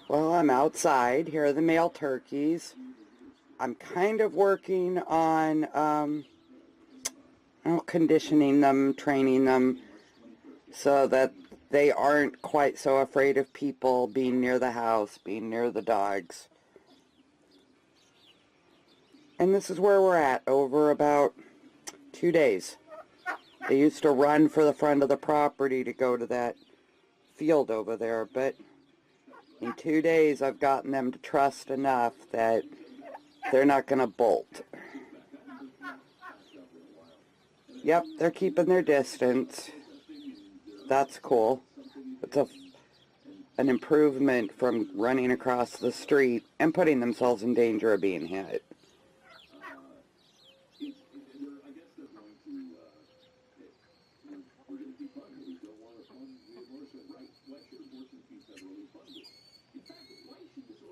Well, I'm outside. Here are the male turkeys. I'm kind of working on conditioning them, training them, so that they aren't quite so afraid of people being near the house, being near the dogs. And this is where we're at over about 2 days. They used to run for the front of the property to go to that field over there, but in 2 days I've gotten them to trust enough that they're not going to bolt. Yep, they're keeping their distance. That's cool. It's an improvement from running across the street and putting themselves in danger of being hit.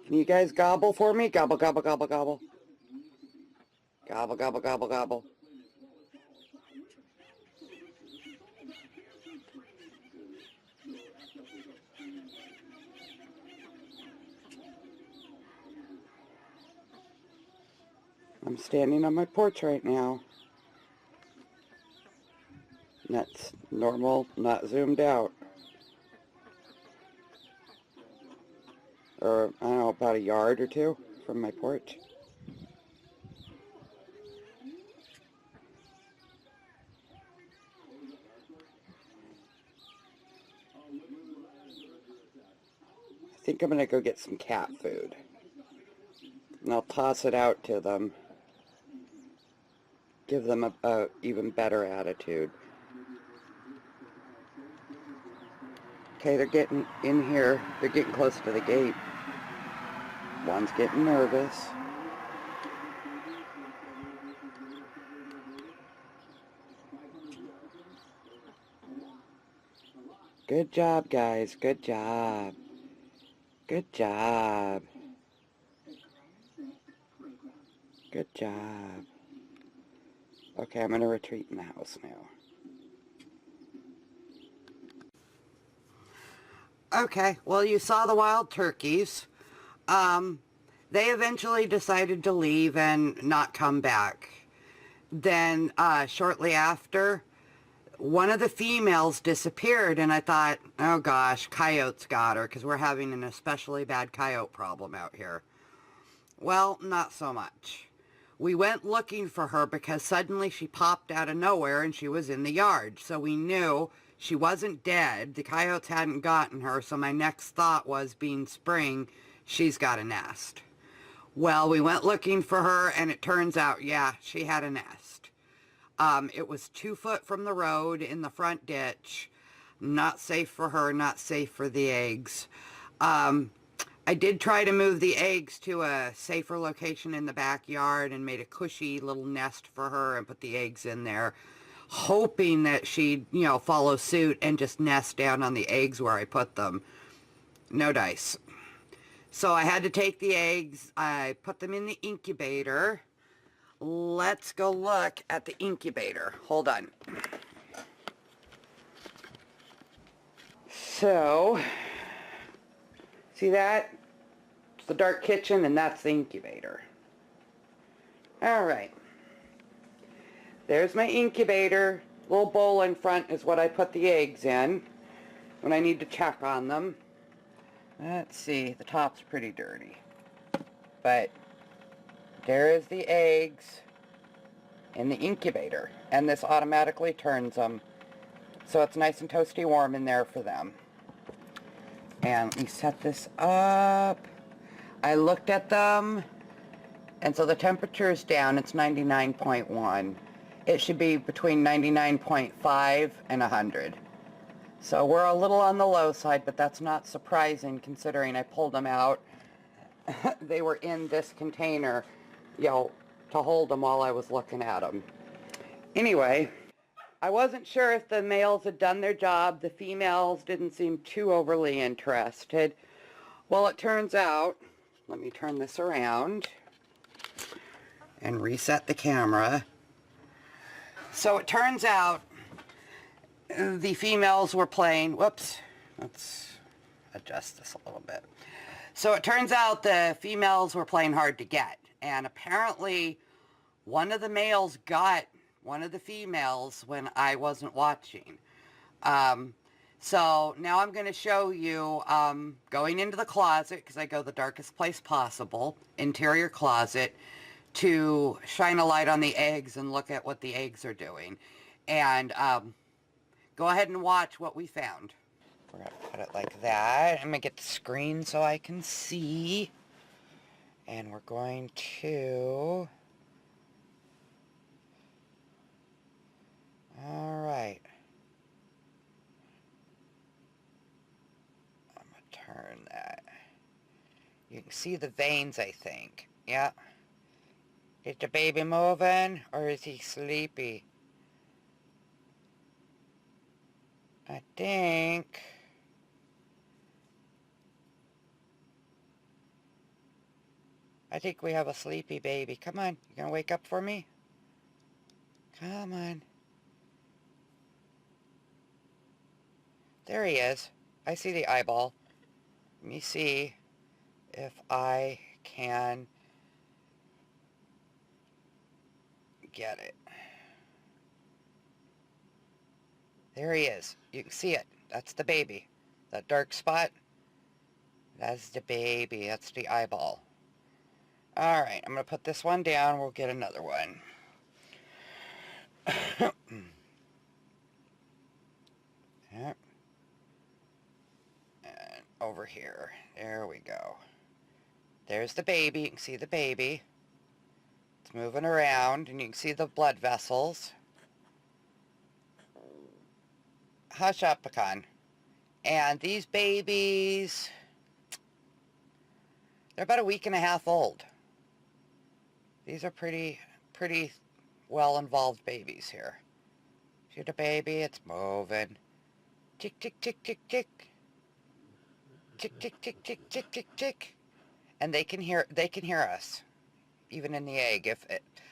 Can you guys gobble for me? Gobble, gobble, gobble, gobble. Gobble, gobble, gobble, gobble. I'm standing on my porch right now. That's normal, not zoomed out. Or, I don't know, about a yard or two from my porch. I think I'm going to go get some cat food. And I'll toss it out to them. Give them a even better attitude. Okay, they're getting in here. They're getting close to the gate. One's getting nervous. Good job, guys. Good job. Good job. Good job. Okay, I'm going to retreat in the house now. Okay, well, you saw the wild turkeys. They eventually decided to leave and not come back. Then, shortly after, one of the females disappeared, and I thought, oh gosh, coyotes got her, because we're having an especially bad coyote problem out here. Well, not so much. We went looking for her because suddenly she popped out of nowhere and she was in the yard. So we knew she wasn't dead. The coyotes hadn't gotten her. So my next thought was, being spring, she's got a nest. Well, we went looking for her and it turns out, yeah, she had a nest. It was 2 foot from the road in the front ditch. Not safe for her, not safe for the eggs. I did try to move the eggs to a safer location in the backyard and made a cushy little nest for her and put the eggs in there, hoping that she'd, follow suit and just nest down on the eggs where I put them. No dice. So I had to take the eggs, I put them in the incubator. Let's go look at the incubator. Hold on. So, see that? It's the dark kitchen and that's the incubator. Alright. There's my incubator. Little bowl in front is what I put the eggs in when I need to check on them. Let's see, the top's pretty dirty. But there is the eggs in the incubator. And this automatically turns them. So it's nice and toasty warm in there for them. And let me set this up. I looked at them, and so the temperature is down. It's 99.1. It should be between 99.5 and 100. So we're a little on the low side, but that's not surprising considering I pulled them out. They were in this container, to hold them while I was looking at them. Anyway, I wasn't sure if the males had done their job. The females didn't seem too overly interested. Well, it turns out, let me turn this around and reset the camera. So it turns out the females were playing, whoops, let's adjust this a little bit. So it turns out the females were playing hard to get. And apparently one of the males got one of the females when I wasn't watching. Um, so now I'm going to show you going into the closet, because I go the darkest place possible, interior closet, to shine a light on the eggs and look at what the eggs are doing. And go ahead and watch what we found. We're going to put it like that. I'm going to get the screen so I can see. And we're going to... All right. I'm going to turn that. You can see the veins, I think. Yeah. Is the baby moving, or is he sleepy? I think... we have a sleepy baby. Come on, you gonna wake up for me? Come on. There he is. I see the eyeball. Let me see if I can get it. There he is. You can see it. That's the baby. That dark spot, that's the baby. That's the eyeball. Alright, I'm going to put this one down. We'll get another one. Yep. And over here. There we go. There's the baby. You can see the baby. It's moving around, and you can see the blood vessels. Hush up, Pecan. And these babies, they're about a week and a half old. These are pretty well-involved babies here. See the baby? It's moving. Tick, tick, tick, tick, tick. Tick, tick, tick, tick, tick, tick, tick. And they can hear us, even in the egg.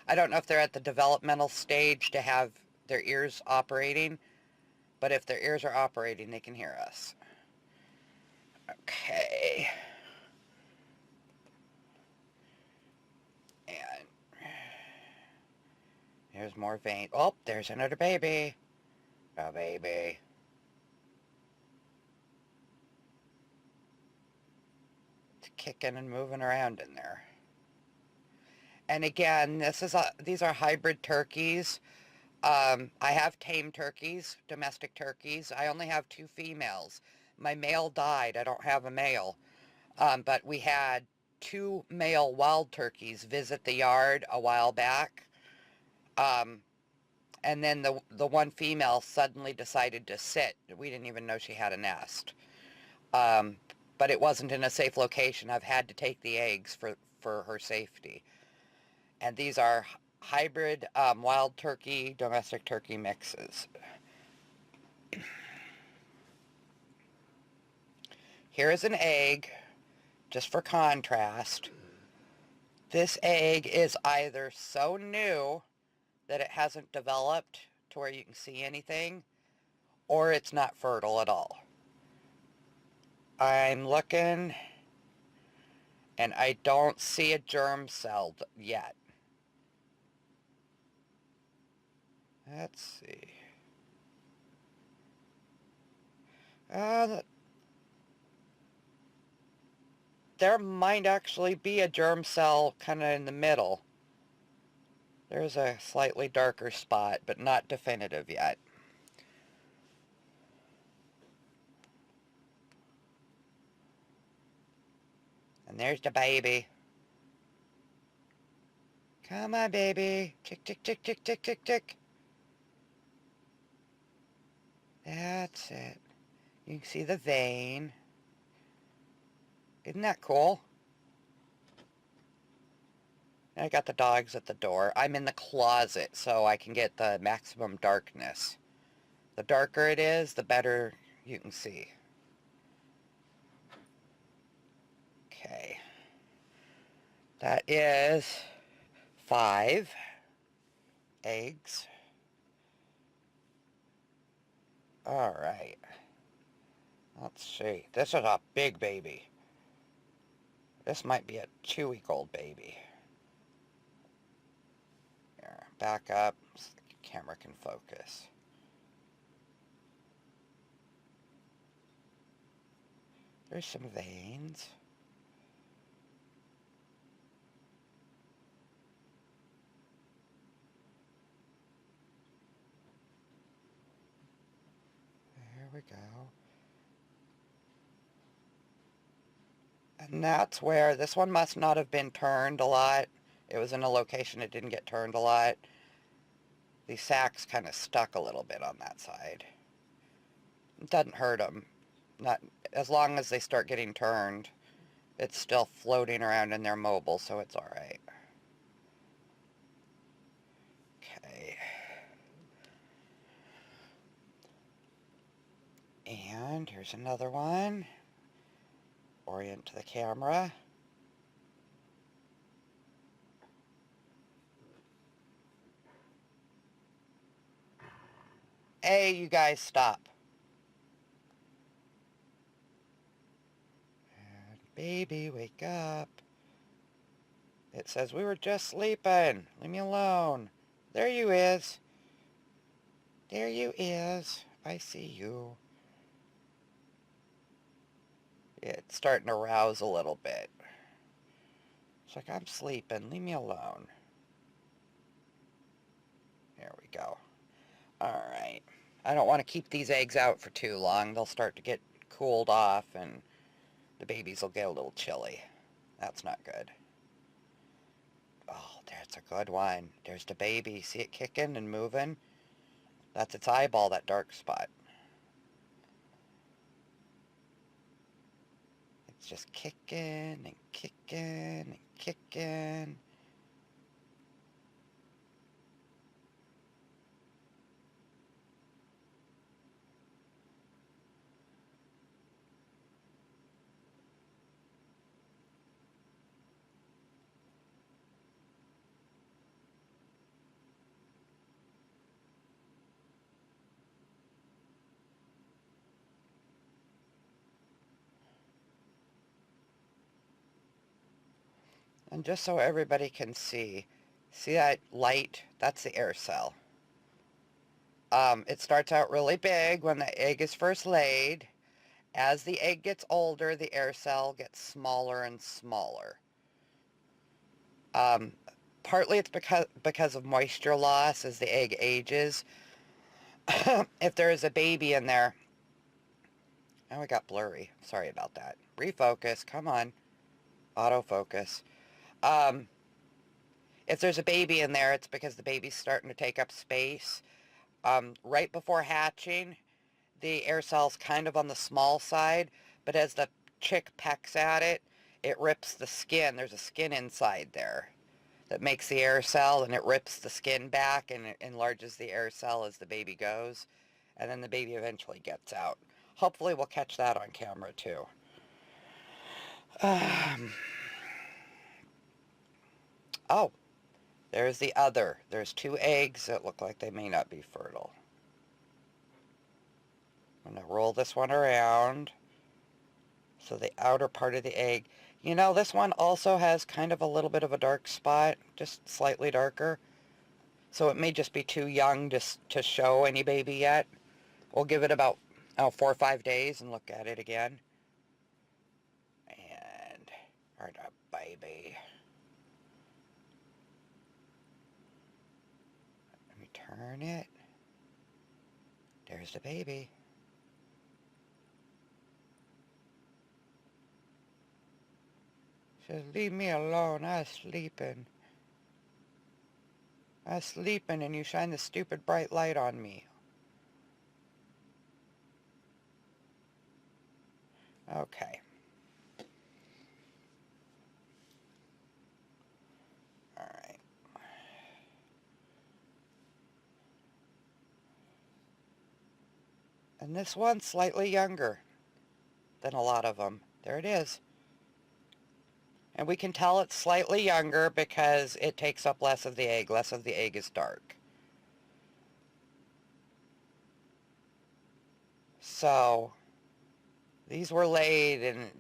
I don't know if they're at the developmental stage to have their ears operating, but if their ears are operating, they can hear us. Okay. And there's more vein. Oh, there's another baby. A baby. It's kicking and moving around in there. And again, these are hybrid turkeys. I have tame turkeys, domestic turkeys. I only have 2 females. My male died. I don't have a male. But we had 2 male wild turkeys visit the yard a while back. And then the one female suddenly decided to sit. We didn't even know she had a nest. But it wasn't in a safe location. I've had to take the eggs for her safety. And these are hybrid wild turkey, domestic turkey mixes. Here is an egg, just for contrast. This egg is either so new that it hasn't developed to where you can see anything, or it's not fertile at all. I'm looking, and I don't see a germ cell yet. Let's see. There might actually be a germ cell kind of in the middle. There's a slightly darker spot, but not definitive yet. And there's the baby. Come on, baby. Tick, tick, tick, tick, tick, tick, tick. That's it. You can see the vein. Isn't that cool? I got the dogs at the door. I'm in the closet so I can get the maximum darkness. The darker it is, the better you can see. Okay. That is 5 eggs. All right. Let's see. This is a big baby. This might be a 2-week old baby. Here, back up so the camera can focus. There's some veins. There we go. And that's where, this one must not have been turned a lot. It was in a location it didn't get turned a lot. These sacks kind of stuck a little bit on that side. It doesn't hurt them. Not, as long as they start getting turned, it's still floating around and they're mobile, so it's alright. Okay. And here's another one. Orient to the camera. Hey, you guys, stop. And baby, wake up. It says we were just sleeping. Leave me alone. There you is. There you is. I see you. It's starting to rouse a little bit. It's like, I'm sleeping. Leave me alone. There we go. Alright. I don't want to keep these eggs out for too long. They'll start to get cooled off and the babies will get a little chilly. That's not good. Oh, there's a good one. There's the baby. See it kicking and moving? That's its eyeball, that dark spot. It's just kicking and kicking and kicking. And just so everybody can see that light? That's the air cell. It starts out really big when the egg is first laid. As the egg gets older, the air cell gets smaller and smaller. Partly it's because of moisture loss as the egg ages. If there is a baby in there... Oh, it got blurry. Sorry about that. Refocus. Come on. Autofocus. If there's a baby in there, it's because the baby's starting to take up space. Right before hatching, the air cell's kind of on the small side, but as the chick pecks at it, it rips the skin. There's a skin inside there that makes the air cell, and it rips the skin back and it enlarges the air cell as the baby goes, and then the baby eventually gets out. Hopefully we'll catch that on camera too. Oh, there's the other. There's 2 eggs that look like they may not be fertile. I'm going to roll this one around. So the outer part of the egg. You know, this one also has kind of a little bit of a dark spot, just slightly darker. So it may just be too young to show any baby yet. We'll give it about 4 or 5 days and look at it again. And our baby. Let me turn it. There's the baby. Says, leave me alone, I'm sleeping. I'm sleeping and you shine the stupid bright light on me. Okay. Alright. And this one's slightly younger than a lot of them. There it is. And we can tell it's slightly younger because it takes up less of the egg. Less of the egg is dark. So, these were laid in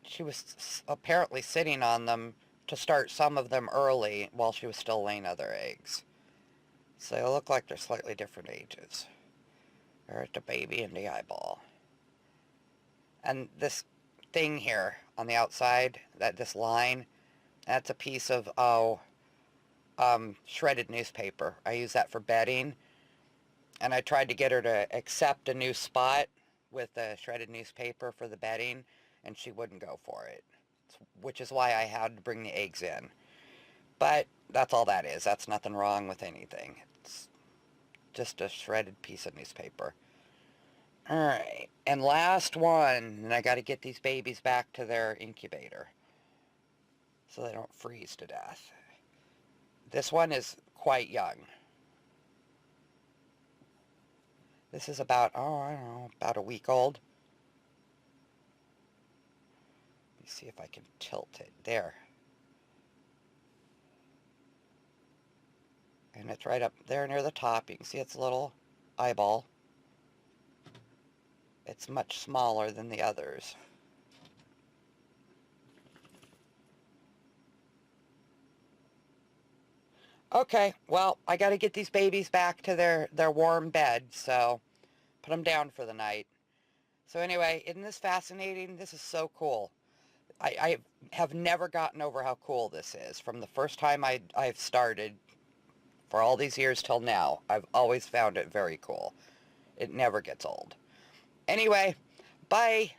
she was apparently sitting on them to start some of them early while she was still laying other eggs. So they look like they're slightly different ages. There's the baby and the eyeball. And this thing here on the outside, this line, that's a piece of, shredded newspaper. I use that for bedding. And I tried to get her to accept a new spot with the shredded newspaper for the bedding, and she wouldn't go for it, which is why I had to bring the eggs in. But that's all that is. That's nothing wrong with anything. It's just a shredded piece of newspaper. Alright, and last one, and I got to get these babies back to their incubator so they don't freeze to death. This one is quite young. This is about, I don't know, about a week old. Let me see if I can tilt it. There. And it's right up there near the top. You can see its little eyeball. It's much smaller than the others. Okay, well, I got to get these babies back to their warm bed, so put them down for the night. So anyway, isn't this fascinating? This is so cool. I have never gotten over how cool this is. From the first time I've started, for all these years till now, I've always found it very cool. It never gets old. Anyway, bye.